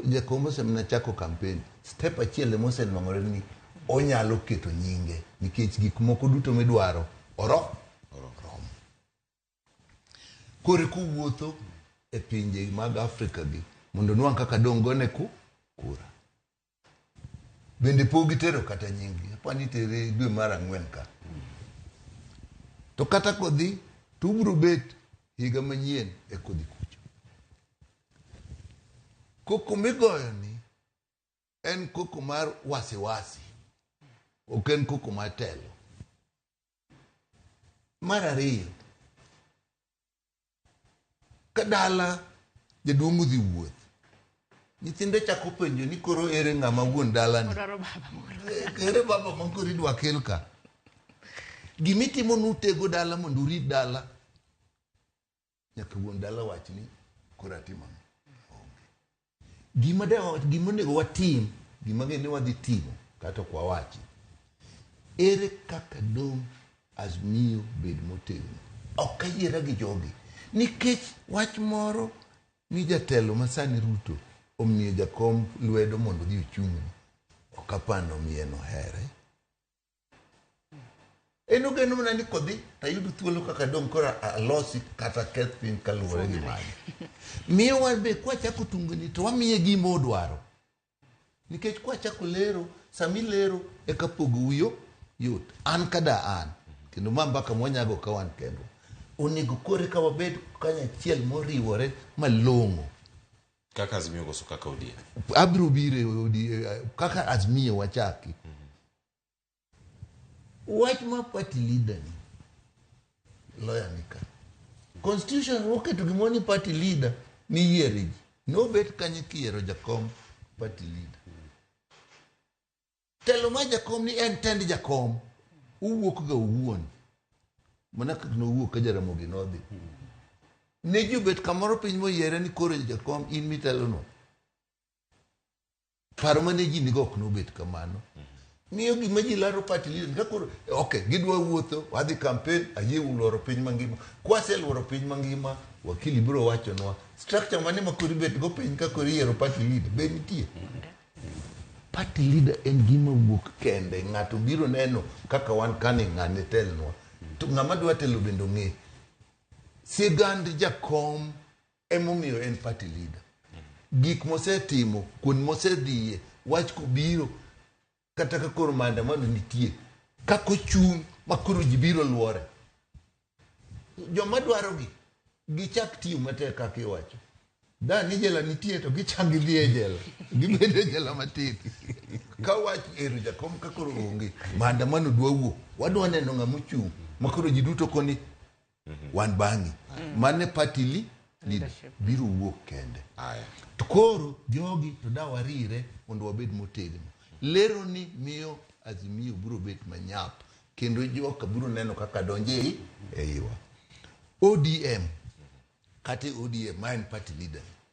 jakom osemna chako campaign. Step achiel mosenwang'ore ni onyalo keto nyinge nikech gik moko duto midwaro oromo. Kore kuwuotho e pinje mag Afrika gi mondo nwang' kaka dongone kura. Bende pogi tero kata nyingi. Apani tere dwe mar 4 ka. To kata kodhi to ubro bet higa manyien e kodhi kucho. Koko migoyo ni en koko mar wasiwasi. Ok en koko mar telo. Mar ariyo, kadala jaduong' dhi wuoth. Nyithinde chako penjo ni koro ere ng'ama wuon dala ni. Ere baba mokoro idwa kel ka. Gimitimo nutego dala mondo urit dala. Nyaka wuon dala wach ni koro atimo. Gima onego watim, gima ng'e ni wadhi timo kata kwa wachi. Ere kaka dong' Azimio bed motegno. Ok ayiera gi jogi. Nikech wach moro ni jatelo masani Ruto omiyo jakom lwedo mondo dhi ochung'. Ok apano mieno here. Eno geno mana ni kodhi tayudo thuolo kaka dong' kora alosi kata keth piny kaluwore gi mano. Miyo wabe kwa chako tungni to wamiye gima odwaro. Nikech kwa chako lero, sami lero e kapogo uyo yot. An kada an. Kendo mbaka mwanyago ka wan kendo. Onego kore ka wabed kanya achiel moriwore malong'o. Kaka Azimio goso kaka odie. Abro bire odie kaka Azimio wachaki. Wach ma party leader ni. Lawyer Nyikal. Constitution oketo gimoni party leader ni yieri. No bet kanye kiero jakom party leader. Telo ma jakom ni en tend jakom. Uwuok ga uwuon. Mana kaka no wuok ka Jaramogi nodhi. Ne jubet kamoro piny moyiere ni koro jakom in mitelo no. Paro mane ji nigo ok nobet kamano. Miyo gima ji laro party leader. Okay, gidwa wuotho, wadhi campaign, ayie uloro piny mangima. Kwase loro piny mangima, wakili biro wachonwa. Structure mane makori bet go piny ka kori yiero party leader. Be nitie. Party leader en gima wuok kende. Ng'ato biro neno kaka wan kani ng'ane telnwa. To ng'ama dwa telo bendo ng'e. Sigand jakom emomiyo en party leader. Gik mosetimo, kuond mosedhiye, wach kubiro, kata ka koro maandamano nitie. Kako chung' makoro ji biro luore. Joma dwaro gichak tiyo matek kaka iwacho. Ni jela nitie to gichangi dhi e jela. Gibede jela matin. Ka wach ero jakom ka koro onge. Maandamano dwa wuok. Wadwa neno ng'ama ochung' makoro ji duto koni wan bang'i. Mane party leader biro wuok kende. To koro jogi to da warire mondo wabed motegno. Lero ni miyo Azimio biro bet manyap. Kendo joka biro neno kaka donje e iwa. ODM. Kate ODM man party leader.